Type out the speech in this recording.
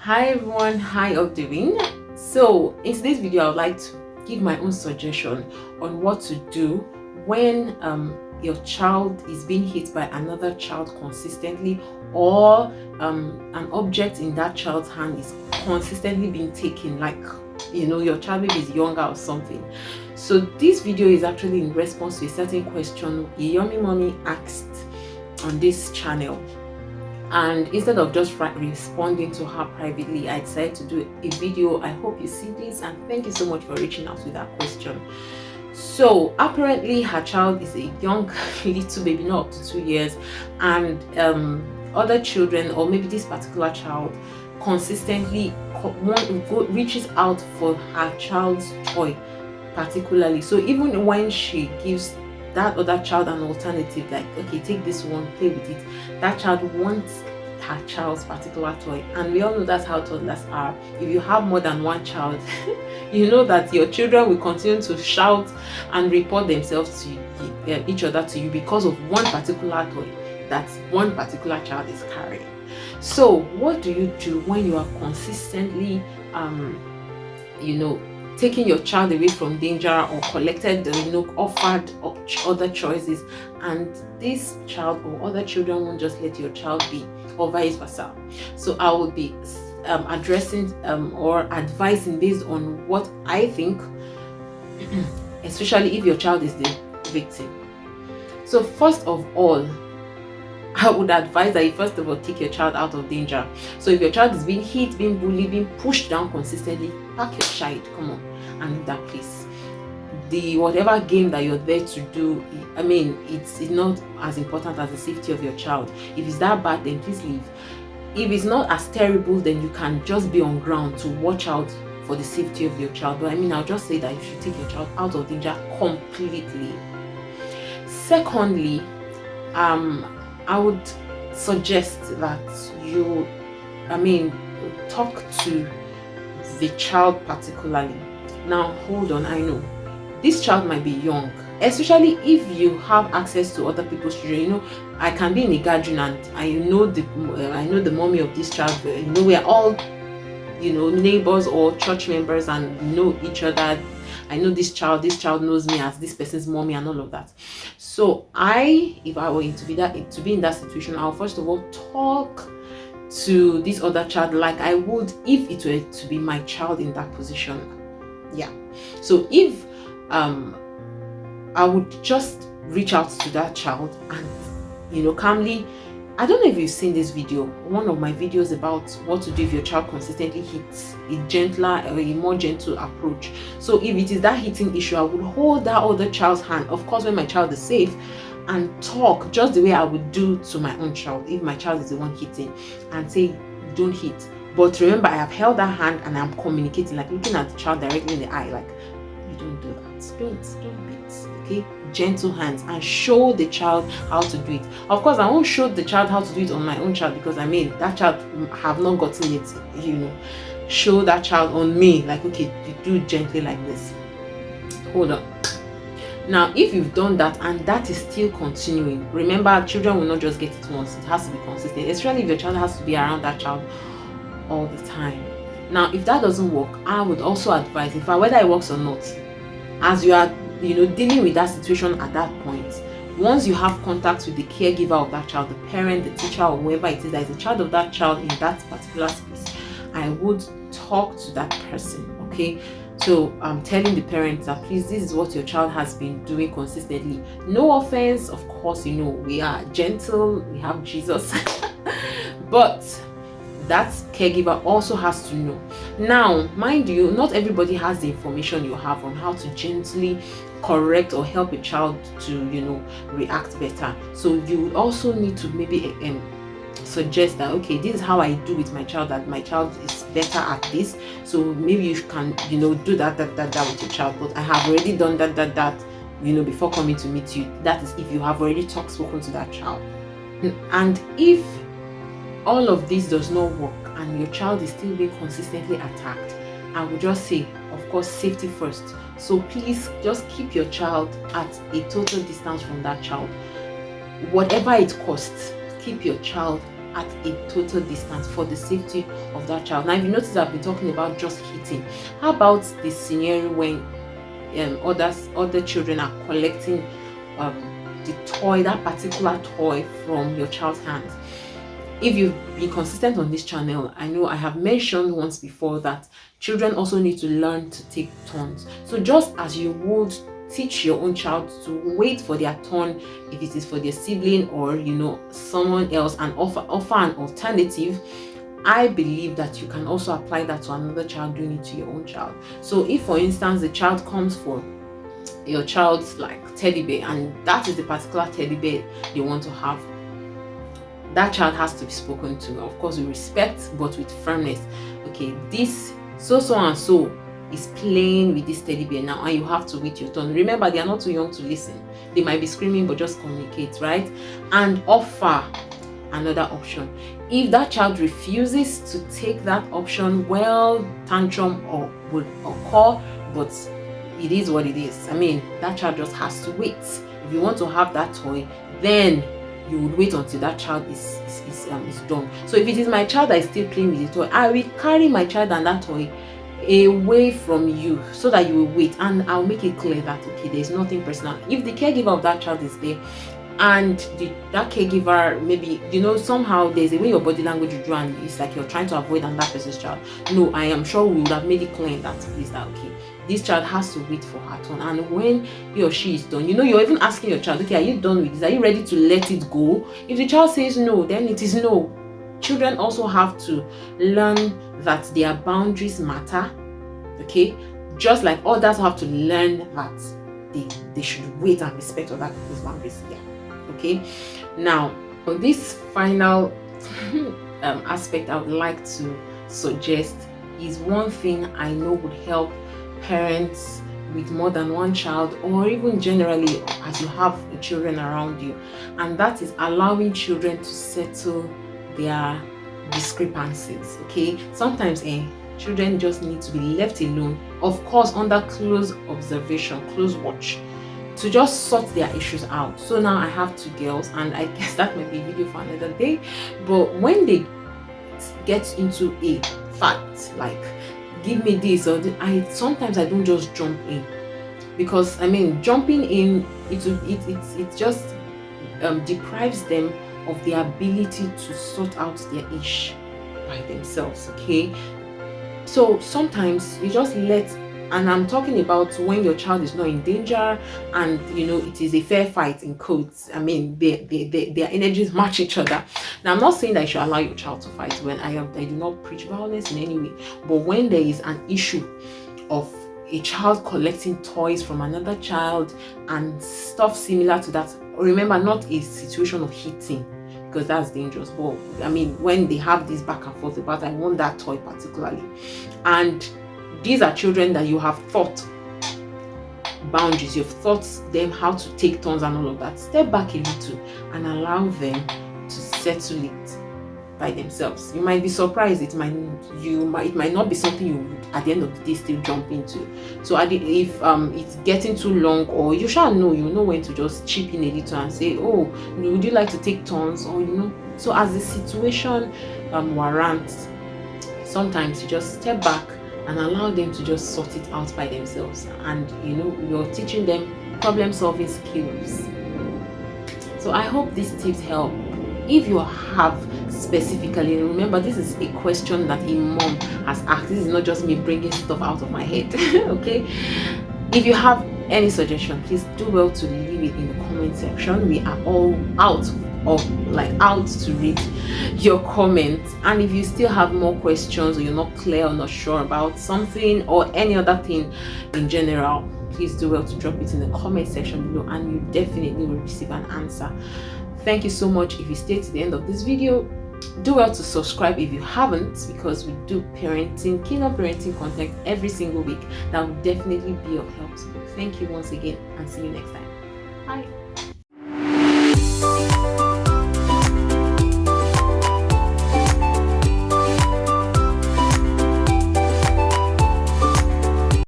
Hi everyone, how you doing? So in today's video I would like to give my own suggestion on what to do when your child is being hit by another child consistently, or an object in that child's hand is consistently being taken, like your child maybe is younger or something. So this video is actually in response to a certain question Yomi Mommy asked on this channel. And instead of just responding to her privately, I decided to do a video. I hope you see this, and thank you so much for reaching out with that question. So apparently her child is a young little baby, not up to 2 years, and other children, or maybe this particular child, consistently reaches out for her child's toy particularly. So even when she gives that other child an alternative, like, okay, take this one, play with it, that child wants her child's particular toy. And we all know that's how toddlers are. If you have more than one child, you know that your children will continue to shout and report themselves to each other to you because of one particular toy that one particular child is carrying. So what do you do when you are consistently taking your child away from danger, or collected, offered other choices, and this child or other children won't just let your child be, or vice versa? So I will be addressing or advising based on what I think, especially if your child is the victim. So first of all, I would advise that you first of all take your child out of danger. So if your child is being hit, being bullied, being pushed down consistently, pack your child, come on, and leave that place. The whatever game that you're there to do, it's not as important as the safety of your child. If it's that bad, then please leave. If it's not as terrible, then you can just be on ground to watch out for the safety of your child. But I'll just say that you should take your child out of danger completely. Secondly, I would suggest that you talk to the child particularly. Now hold on, I know this child might be young, especially if you have access to other people's children. I can be in a gathering and I know the mommy of this child. We are all neighbors or church members and know each other. I know this child knows me as this person's mommy and all of that. So if I were to be in that situation, I'll first of all talk to this other child like I would if it were to be my child in that position. Yeah. So if I would just reach out to that child and calmly. I don't know if you've seen this video, one of my videos about what to do if your child consistently hits, a gentler or a more gentle approach. So if it is that hitting issue, I would hold that other child's hand, of course when my child is safe, and talk just the way I would do to my own child if my child is the one hitting, and say, don't hit. But remember, I have held that hand and I'm communicating, like looking at the child directly in the eye, like, you don't do that. Don't beat. Okay? Gentle hands, and show the child how to do it. Of course, I won't show the child how to do it on my own child, because that child have not gotten it. Show that child on me, like, okay, you do it gently like this. Hold on. Now, if you've done that and that is still continuing, remember, children will not just get it once. It has to be consistent, especially if your child has to be around that child all the time. Now, if that doesn't work, I would also advise, whether it works or not, as you are dealing with that situation at that point, once you have contact with the caregiver of that child, the parent, the teacher, or whoever it is that is a child of that child in that particular space, I would talk to that person. Okay, so I'm telling the parents that, please, this is what your child has been doing consistently. No offense, of course, we are gentle, we have Jesus, but that caregiver also has to know. Now, mind you, not everybody has the information you have on how to gently correct or help a child to react better. So you also need to maybe suggest that, okay, this is how I do with my child, that my child is better at this, so maybe you can do that with your child. But I have already done that before coming to meet you. That is if you have already spoken to that child. And if all of this does not work and your child is still being consistently attacked, I would just say, of course, safety first. So please just keep your child at a total distance from that child. Whatever it costs, keep your child at a total distance for the safety of that child. Now, if you notice, I've been talking about just hitting. How about the scenario when other children are collecting that particular toy from your child's hands? If you've been consistent on this channel, I know I have mentioned once before that children also need to learn to take turns. So just as you would teach your own child to wait for their turn, if it is for their sibling or someone else, and offer an alternative, I believe that you can also apply that to another child doing it to your own child. So if, for instance, the child comes for your child's like teddy bear, and that is the particular teddy bear they want to have, that child has to be spoken to, of course, with respect but with firmness. Okay, this so and so is playing with this teddy bear now, and you have to wait your turn. Remember, they are not too young to listen. They might be screaming, but just communicate, right? And offer another option. If that child refuses to take that option, well, tantrum would occur, but it is what it is. I mean, that child just has to wait. If you want to have that toy, then you would wait until that child is done. So if it is my child that is still playing with the toy, I will carry my child and that toy away from you so that you will wait, and I'll make it clear that okay, there's nothing personal. If the caregiver of that child is there, and that caregiver, maybe somehow there's a way your body language you do, and it's like you're trying to avoid that person's child. No, I am sure we would have made it clear in that place that okay, this child has to wait for her turn, and when he or she is done, you're even asking your child, okay, are you done with this? Are you ready to let it go? If the child says no, then it is no. Children also have to learn that their boundaries matter, okay? Just like others have to learn that they should wait and respect other people's boundaries. Yeah, okay? Now, on this final aspect I would like to suggest is one thing I know would help parents with more than one child, or even generally as you have children around you, and that is allowing children to settle their discrepancies. Okay, sometimes children just need to be left alone, of course under close observation, close watch, to just sort their issues out. So now I have 2 girls, and I guess that might be a video for another day, but when they get into a fight, like give me this or sometimes I don't just jump in, because I mean jumping in it just deprives them of the ability to sort out their issue by themselves. Okay, so sometimes you just let, and I'm talking about when your child is not in danger and it is a fair fight in quotes. I mean their energies match each other. Now I'm not saying that you should allow your child to fight. When I do not preach violence in any way, but when there is an issue of a child collecting toys from another child and stuff similar to that, remember, not a situation of hitting, because that's dangerous, but I mean when they have this back and forth about I want that toy particularly, and these are children that you have thought boundaries, you've taught them how to take turns and all of that, step back a little and allow them to settle it by themselves. You might be surprised, it might not be something you would at the end of the day still jump into. So if it's getting too long, or you know when to just chip in a little and say, oh, would you like to take turns, or so as the situation warrants, sometimes you just step back and allow them to just sort it out by themselves, and you're teaching them problem solving skills. So I hope these tips help. If you have specifically, remember this is a question that a mom has asked, this is not just me bringing stuff out of my head. Okay, if you have any suggestion, please do well to leave it in the comment section. We are all out to read your comments, and if you still have more questions, or you're not clear or not sure about something or any other thing in general, please do well to drop it in the comment section below, and you definitely will receive an answer. Thank you so much if you stayed to the end of this video. Do well to subscribe if you haven't, because we do kingdom parenting content every single week that will definitely be of help to you. Thank you once again, and see you next time. Bye.